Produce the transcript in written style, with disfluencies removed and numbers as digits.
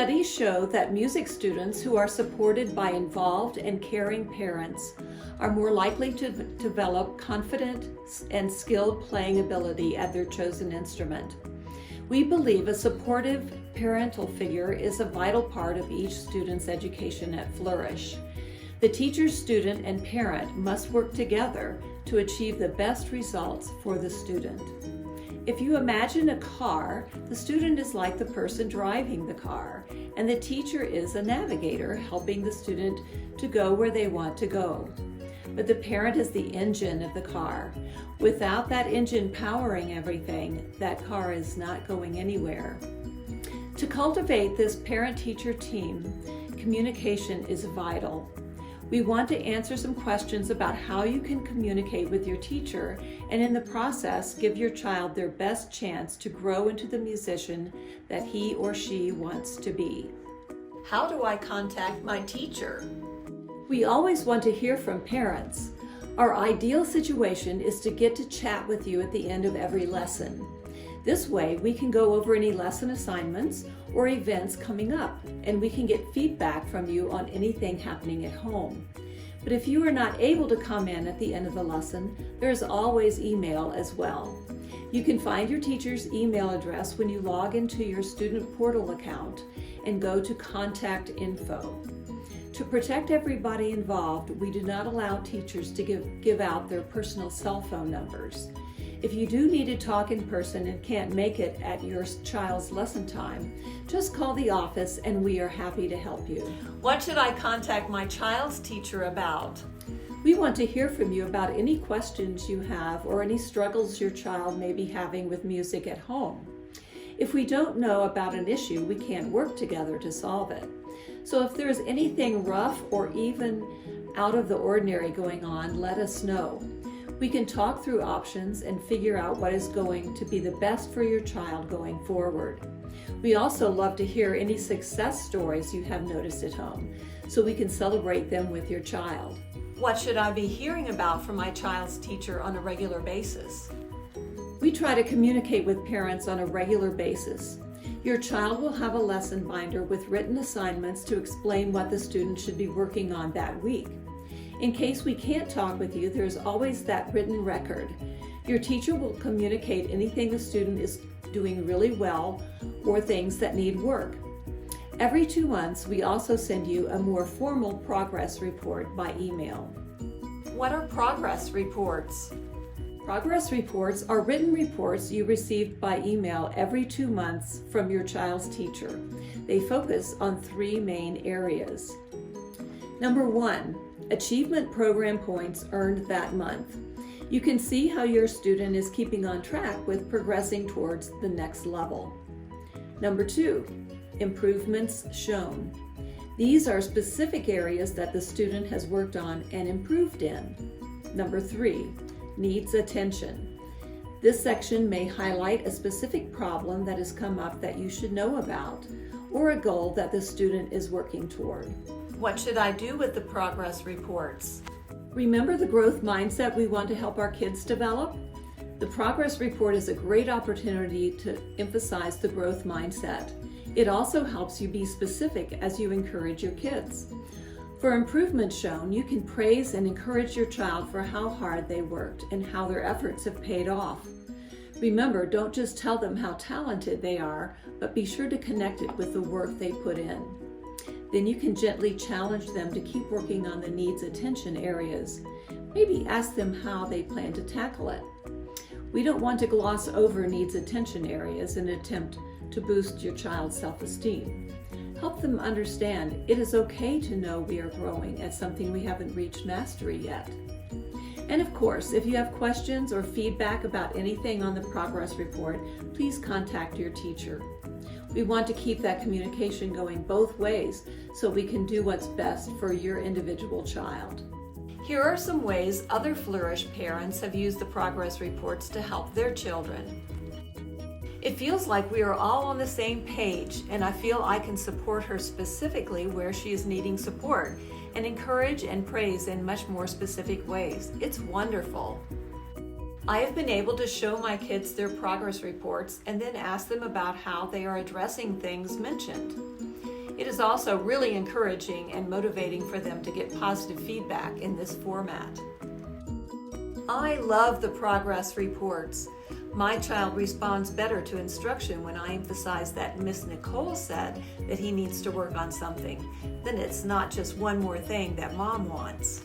Studies show that music students who are supported by involved and caring parents are more likely to develop confident and skilled playing ability at their chosen instrument. We believe a supportive parental figure is a vital part of each student's education at Flourish. The teacher, student, and parent must work together to achieve the best results for the student. If you imagine a car, the student is like the person driving the car, and the teacher is a navigator helping the student to go where they want to go. But the parent is the engine of the car. Without that engine powering everything, that car is not going anywhere. To cultivate this parent-teacher team, communication is vital. We want to answer some questions about how you can communicate with your teacher and in the process give your child their best chance to grow into the musician that he or she wants to be. How do I contact my teacher? We always want to hear from parents. Our ideal situation is to get to chat with you at the end of every lesson. This way, we can go over any lesson assignments or events coming up, and we can get feedback from you on anything happening at home. But if you are not able to come in at the end of the lesson, there is always email as well. You can find your teacher's email address when you log into your student portal account and go to Contact Info. To protect everybody involved, we do not allow teachers to give out their personal cell phone numbers. If you do need to talk in person and can't make it at your child's lesson time, just call the office and we are happy to help you. What should I contact my child's teacher about? We want to hear from you about any questions you have or any struggles your child may be having with music at home. If we don't know about an issue, we can't work together to solve it. So if there is anything rough or even out of the ordinary going on, let us know. We can talk through options and figure out what is going to be the best for your child going forward. We also love to hear any success stories you have noticed at home, so we can celebrate them with your child. What should I be hearing about from my child's teacher on a regular basis? We try to communicate with parents on a regular basis. Your child will have a lesson binder with written assignments to explain what the student should be working on that week. In case we can't talk with you, there's always that written record. Your teacher will communicate anything the student is doing really well or things that need work. Every 2 months, we also send you a more formal progress report by email. What are progress reports? Progress reports are written reports you received by email every 2 months from your child's teacher. They focus on 3 main areas. Number 1, achievement program points earned that month. You can see how your student is keeping on track with progressing towards the next level. Number 2, improvements shown. These are specific areas that the student has worked on and improved in. Number 3, needs attention. This section may highlight a specific problem that has come up that you should know about, or a goal that the student is working toward. What should I do with the progress reports? Remember the growth mindset we want to help our kids develop? The progress report is a great opportunity to emphasize the growth mindset. It also helps you be specific as you encourage your kids. For improvement shown, you can praise and encourage your child for how hard they worked and how their efforts have paid off. Remember, don't just tell them how talented they are, but be sure to connect it with the work they put in. Then you can gently challenge them to keep working on the needs attention areas. Maybe ask them how they plan to tackle it. We don't want to gloss over needs attention areas in an attempt to boost your child's self-esteem. Help them understand it is okay to know we are growing at something we haven't reached mastery yet. And of course, if you have questions or feedback about anything on the progress report, please contact your teacher. We want to keep that communication going both ways so we can do what's best for your individual child. Here are some ways other Flourish parents have used the progress reports to help their children. It feels like we are all on the same page, and I feel I can support her specifically where she is needing support and encourage and praise in much more specific ways. It's wonderful. I have been able to show my kids their progress reports and then ask them about how they are addressing things mentioned. It is also really encouraging and motivating for them to get positive feedback in this format. I love the progress reports. My child responds better to instruction when I emphasize that Miss Nicole said that he needs to work on something. Then it's not just one more thing that Mom wants.